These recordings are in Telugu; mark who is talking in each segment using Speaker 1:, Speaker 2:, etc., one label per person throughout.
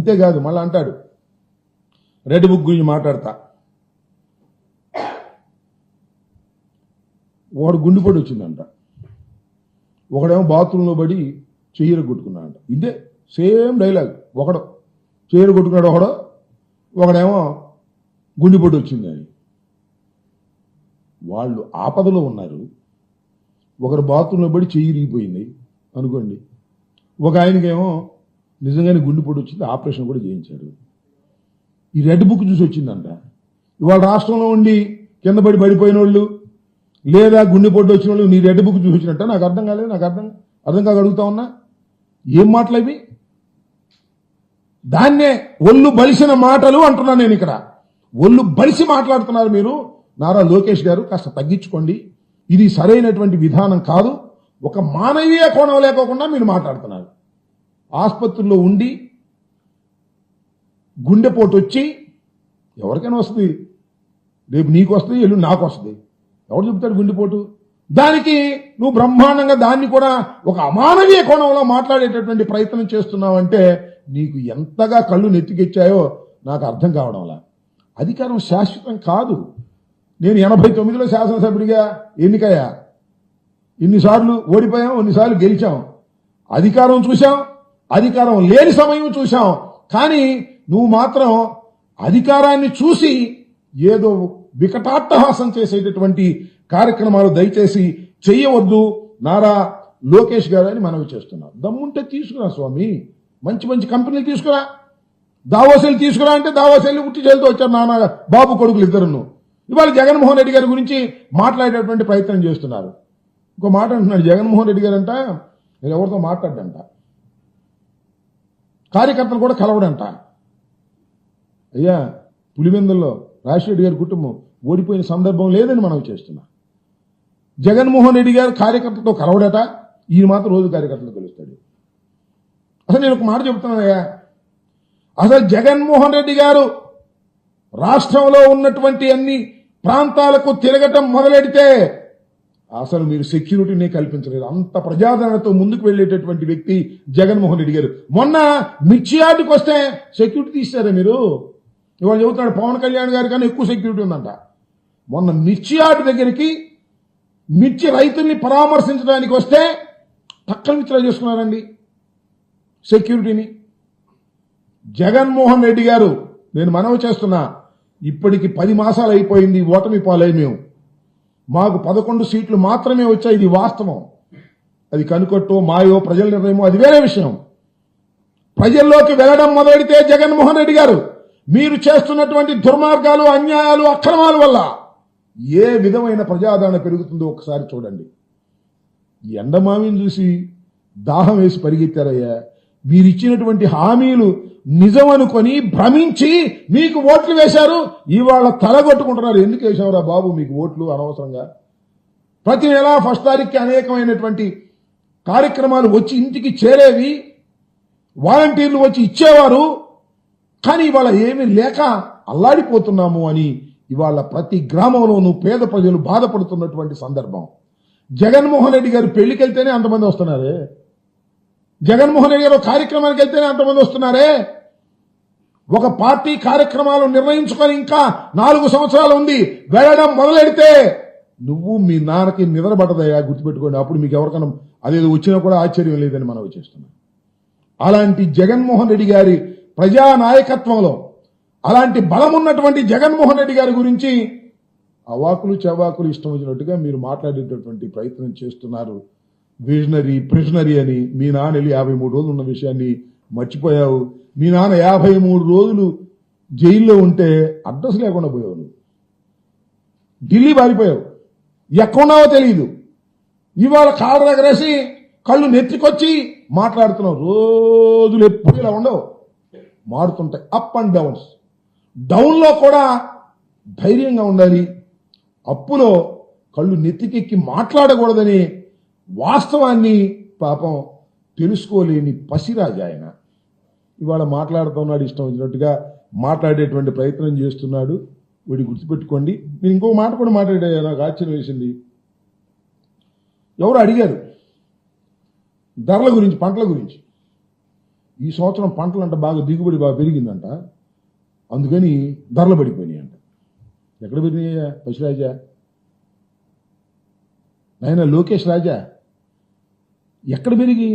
Speaker 1: అంతేకాదు మళ్ళీ అంటాడు రెడ్ బుక్ గురించి మాట్లాడతా. వాడు గుండెపోటు వచ్చిందంట, ఒకడేమో బాత్రూంలో పడి చెయ్యరు కొట్టుకున్నాడంట. ఇదే సేమ్ డైలాగ్. ఒకడు చెయ్యరు కొట్టుకున్నాడు, ఒకడేమో గుండెపోటు వచ్చింది అని. వాళ్ళు ఆపదలో ఉన్నారు. ఒకరు బాత్రూంలో పడి చెయ్యి ఇరిగిపోయింది అనుకోండి, ఒక ఆయనకేమో నిజంగానే గుండెపోటు వచ్చింది, ఆపరేషన్ కూడా చేయించాడు. ఈ రెడ్ బుక్ చూసి వచ్చిందంట. ఇవాళ రాష్ట్రంలో ఉండి కింద పడిపోయిన వాళ్ళు లేదా గుండెపోటు వచ్చిన వాళ్ళు నీ రెడ్ బుక్ చూసి వచ్చినట్ట? నాకు అర్థం కాలేదు. నాకు అర్థం కాక అడుగుతా ఉన్నా, ఏం మాటలు ఇవి? దాన్నే ఒళ్ళు బలిసిన మాటలు అంటున్నాను నేను ఇక్కడ. ఒళ్ళు బలిసి మాట్లాడుతున్నారు మీరు. నారా లోకేష్ గారు కాస్త తగ్గించుకోండి, ఇది సరైనటువంటి విధానం కాదు. ఒక మానవీయ కోణం లేకోకుండా మీరు మాట్లాడుతున్నారు. ఆసుపత్రిలో ఉండి గుండెపోటు వచ్చి ఎవరికైనా వస్తుంది, రేపు నీకు వస్తుంది, ఎల్లుండి నాకు వస్తుంది. ఎవరు చెప్తాడు గుండెపోటు? దానికి నువ్వు బ్రహ్మాండంగా దాన్ని కూడా ఒక అమానవీయ కోణంలో మాట్లాడేటటువంటి ప్రయత్నం చేస్తున్నావంటే నీకు ఎంతగా కళ్ళు నెత్తికెచ్చాయో నాకు అర్థం కావడంలా. అధికారం శాశ్వతం కాదు. నేను 89లో శాసనసభ్యుడిగా ఎన్నికయ్యా. ఇన్నిసార్లు ఓడిపోయాం, ఎన్నిసార్లు గెలిచాం. అధికారం చూశాం, అధికారం లేని సమయం చూశాం. కానీ నువ్వు మాత్రం అధికారాన్ని చూసి ఏదో వికటాట్టహాసం చేసేటటువంటి కార్యక్రమాలు దయచేసి చెయ్యవద్దు నారా లోకేష్ గారు అని మనవి చేస్తున్నాం. దమ్ముంటే తీసుకురా స్వామి, మంచి మంచి కంపెనీలు తీసుకురా. దావోసెలు తీసుకురా అంటే దావోసెల్ని ఉట్టి చేతితో వచ్చారు నాన్న బాబు కొడుకులు ఇద్దరును. ఇవాళ జగన్మోహన్ రెడ్డి గారి గురించి మాట్లాడేటువంటి ప్రయత్నం చేస్తున్నారు. ఇంకో మాట అంటున్నాడు జగన్మోహన్ రెడ్డి గారు అంట, నేను ఎవరితో మాట్లాడ్డంట, కార్యకర్తలు కూడా కలవడంట. అయ్యా, పులివెందుల్లో రాజశేఖర్ గారి కుటుంబం ఓడిపోయిన సందర్భం లేదని మనం చేస్తున్నా. జగన్మోహన్ రెడ్డి గారు కార్యకర్తలతో కలవడట, ఈయన మాత్రం రోజు కార్యకర్తలు కలుస్తాడు. అసలు నేను ఒక మాట చెప్తున్నానయ్యా, అసలు జగన్మోహన్ రెడ్డి గారు రాష్ట్రంలో ఉన్నటువంటి అన్ని ప్రాంతాలకు తిరగటం మొదలెడితే అసలు మీరు సెక్యూరిటీనే కల్పించలేదు. అంత ప్రజాదరణతో ముందుకు వెళ్లేటటువంటి వ్యక్తి జగన్మోహన్ రెడ్డి గారు. మొన్న మిర్చి యార్డుకి వస్తే సెక్యూరిటీ తీశారా మీరు? ఇవాళ చెబుతున్నాడు పవన్ కళ్యాణ్ గారి కన్నా ఎక్కువ సెక్యూరిటీ ఉందంట. మొన్న మిర్చి యార్డు దగ్గరికి మిర్చి రైతుల్ని పరామర్శించడానికి వస్తే పక్కన విత్డ్రా చేసుకున్నారండి సెక్యూరిటీని. జగన్మోహన్ రెడ్డి గారు, నేను మనవి చేస్తున్నా, ఇప్పటికి 10 మాసాలు అయిపోయింది, ఓటమి పాలై మేము. మాకు 11 సీట్లు మాత్రమే వచ్చాయి, ఇది వాస్తవం. అది కనుకొట్టో మాయో ప్రజల నిర్ణయమో అది వేరే విషయం. ప్రజల్లోకి వెళ్లడం మొదలెడితే జగన్మోహన్ రెడ్డి గారు మీరు చేస్తున్నటువంటి దుర్మార్గాలు, అన్యాయాలు, అక్రమాల వల్ల ఏ విధమైన ప్రజాదరణ పెరుగుతుందో ఒకసారి చూడండి. ఈ ఎండమావిని చూసి దాహం వేసి పరిగెత్తారయ్యా. మీరిచ్చినటువంటి హామీలు నిజం అనుకొని భ్రమించి మీకు ఓట్లు వేశారు. ఇవాళ తలగొట్టుకుంటున్నారు. ఎందుకు వేసావురా బాబు మీకు ఓట్లు అనవసరంగా? ప్రతి నెల 1 తారీఖుకి అనేకమైనటువంటి కార్యక్రమాలు వచ్చి ఇంటికి చేరేవి, వాలంటీర్లు వచ్చి ఇచ్చేవారు. కానీ ఇవాళ ఏమీ లేక అల్లాడిపోతున్నాము అని ఇవాళ ప్రతి గ్రామంలోనూ పేద ప్రజలు బాధపడుతున్నటువంటి సందర్భం. జగన్మోహన్ రెడ్డి గారు పెళ్లికి వెళ్తేనే అంతమంది వస్తున్నారే, జగన్మోహన్ రెడ్డి గారు కార్యక్రమానికి వెళ్తేనే అంతమంది వస్తున్నారే. ఒక పార్టీ కార్యక్రమాలు నిర్ణయించుకొని ఇంకా 4 సంవత్సరాలు ఉంది, వెళ్ళడం మొదలెడితే నువ్వు మీ నాన్నకి నిద్రపడదయ్యా, గుర్తుపెట్టుకోండి. అప్పుడు మీకు ఎవరికైనా అదేదో వచ్చినా కూడా ఆశ్చర్యం లేదని మనం చేస్తున్నాం. అలాంటి జగన్మోహన్ రెడ్డి గారి ప్రజా నాయకత్వంలో అలాంటి బలం ఉన్నటువంటి జగన్మోహన్ రెడ్డి గారి గురించి అవాకులు చవాకులు ఇష్టం వచ్చినట్టుగా మీరు మాట్లాడేటటువంటి ప్రయత్నం చేస్తున్నారు. విజనరీ ప్రిజనరీ అని మీ నాన్న వెళ్ళి 53 రోజులు ఉన్న విషయాన్ని మర్చిపోయావు. మీ నాన్న 53 రోజులు జైల్లో ఉంటే అడ్రస్ లేకుండా పోయావు. నువ్వు ఢిల్లీ పారిపోయావు, ఎక్కడున్నావో తెలియదు. ఇవాళ కాళ్ళ దగ్గరేసి కళ్ళు నెత్తికొచ్చి మాట్లాడుతున్నావు. రోజులు ఎప్పుడు ఇలా ఉండవు, మారుతుంటాయి. Up and downs. డౌన్లో కూడా ధైర్యంగా ఉండాలి. అప్పులో కళ్ళు నెత్తికెక్కి మాట్లాడకూడదని వాస్తవాన్ని పాపం తెలుసుకోలేని పసిరాజు ఆయన. ఇవాళ మాట్లాడుతున్నాడు, ఇష్టం వచ్చినట్టుగా మాట్లాడేటువంటి ప్రయత్నం చేస్తున్నాడు. వీడి గుర్తుపెట్టుకోండి. నేను ఇంకో మాట కూడా మాట్లాడా, నాకు ఆశ్చర్యం వేసింది. ఎవరు అడిగారు ధరల గురించి, పంటల గురించి. ఈ సంవత్సరం పంటలంట బాగా దిగుబడి బాగా పెరిగిందంట, అందుకని ధరలు పడిపోయినాయంట. ఎక్కడ పెరిగినాయా పశురాజా, నాయన లోకేష్ రాజా? ఎక్కడ పెరిగి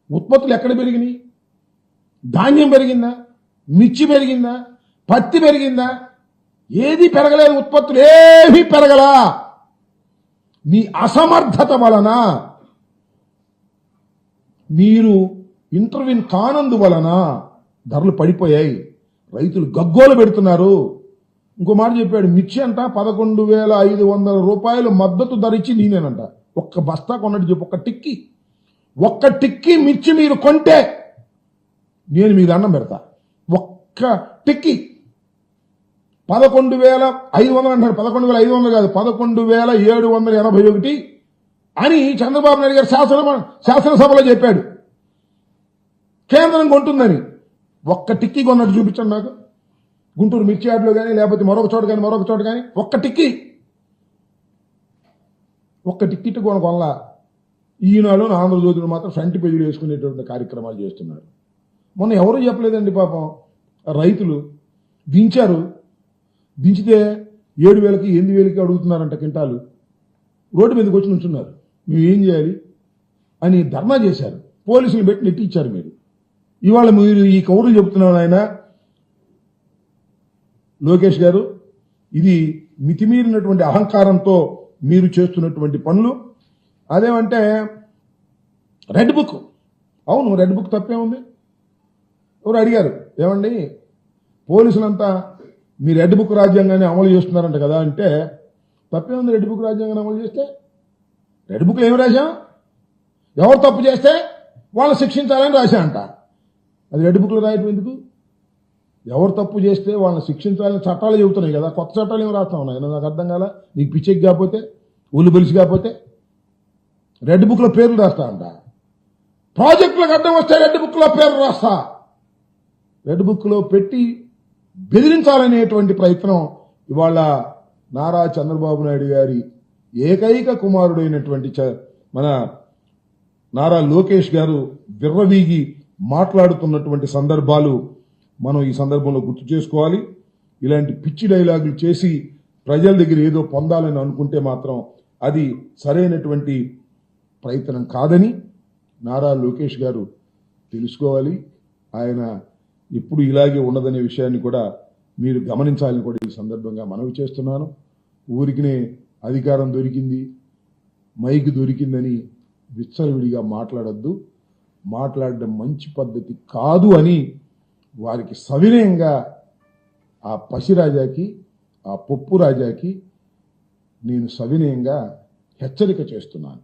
Speaker 1: ఉత్పత్తులు ఎక్కడ పెరిగినాయి? ధాన్యం పెరిగిందా? మిర్చి పెరిగిందా? పత్తి పెరిగిందా? ఏది పెరగలేదు. ఉత్పత్తులు ఏమీ పెరగలా. మీ అసమర్థత వలన, మీరు ఇంటర్వ్యూన్ కానందు వలన ధరలు పడిపోయాయి. రైతులు గగ్గోలు పెడుతున్నారు. ఇంకో మాట చెప్పాడు, మిర్చి అంట 11,500 రూపాయలు మద్దతు ధర ఇచ్చి నేనేనంట. ఒక్క బస్తా కొన్నట్టు చెప్పు, ఒక్క టిక్కీ మిర్చి మీరు కొంటే నేను మీకు దండం పెడతా. ఒక్క టిక్కీ 11,500 అంటారు. 11,500 కాదు, 11,781 అని చంద్రబాబు నాయుడు గారు శాసనసభలో చెప్పాడు. కేంద్రం కొంటుందని. ఒక్క టిక్కీ కొన్నట్టు చూపించండి నాకు. గుంటూరు మిర్చి యార్డులో కానీ, లేకపోతే మరొక చోట కానీ ఒక్క టిక్కెట్ కొనకొనలా. ఈనాడు ఆంధ్రజ్యోతిలో మాత్రం ఫ్రంట్ పేజీలు వేసుకునేటువంటి కార్యక్రమాలు చేస్తున్నారు. మొన్న ఎవరూ చెప్పలేదండి పాపం. రైతులు దించారు, దించితే 7,000కి 8,000కి అడుగుతున్నారంట క్వింటాలు. రోడ్డు మీదకి వచ్చి నుంచున్నారు. మేము ఏం చేయాలి అని ధర్నా చేశారు. పోలీసులు పెట్టి నెట్టించారు. మీరు ఇవాళ మీరు ఈ కౌరులు చెబుతున్నారు ఆయన లోకేష్ గారు, ఇది మితిమీరినటువంటి అహంకారంతో మీరు చేస్తున్నటువంటి పనులు. అదేమంటే రెడ్ బుక్. అవును, రెడ్ బుక్ తప్పే ఉంది. ఎవరు అడిగారు, ఏమండి పోలీసులంతా మీ రెడ్ బుక్ రాజ్యాంగాన్ని అమలు చేస్తున్నారంట కదా అంటే, తప్పే ఉంది. రెడ్ బుక్ రాజ్యాంగాన్ని అమలు చేస్తే రెడ్ బుక్లో ఏమి రాశాం? ఎవరు తప్పు చేస్తే వాళ్ళని శిక్షించాలని రాశాంట. అది రెడ్ బుక్లో రాయటం ఎందుకు? ఎవరు తప్పు చేస్తే వాళ్ళని శిక్షించాలని చట్టాలు చెబుతున్నాయి కదా, కొత్త చట్టాలు ఏమి రాస్తా ఉన్నాయి? నాకు అర్థం కాల. నీకు పిచ్చెక్కి కాకపోతే, ఒళ్ళు బలిసి కాకపోతే రెడ్ బుక్లో పేర్లు రాస్తా అంట. ప్రాజెక్టులకు అడ్డం వస్తే రెడ్ బుక్లో పేర్లు రాస్తా. రెడ్ బుక్లో పెట్టి బెదిరించాలనేటువంటి ప్రయత్నం ఇవాళ నారా చంద్రబాబు నాయుడు గారి ఏకైక కుమారుడైనటువంటి మన నారా లోకేష్ గారు విర్రవీగి మాట్లాడుతున్నటువంటి సందర్భాలు మనం ఈ సందర్భంలో గుర్తు చేసుకోవాలి. ఇలాంటి పిచ్చి డైలాగులు చేసి ప్రజల దగ్గర ఏదో పొందాలని అనుకుంటే మాత్రం అది సరైనటువంటి ప్రయత్నం కాదని నారా లోకేష్ గారు తెలుసుకోవాలి. ఆయన ఎప్పుడు ఇలాగే ఉండదనే విషయాన్ని కూడా మీరు గమనించాలని కూడా ఈ సందర్భంగా మనవి చేస్తున్నాను. ఊరికినే అధికారం దొరికింది, మైక్ దొరికిందని విచ్చలవిడిగా మాట్లాడద్దు. మాట్లాడడం మంచి పద్ధతి కాదు అని వారికి సవినయంగా, ఆ పసిరాజాకి, ఆ పప్పు రాజాకి నేను సవినయంగా హెచ్చరిక చేస్తున్నాను.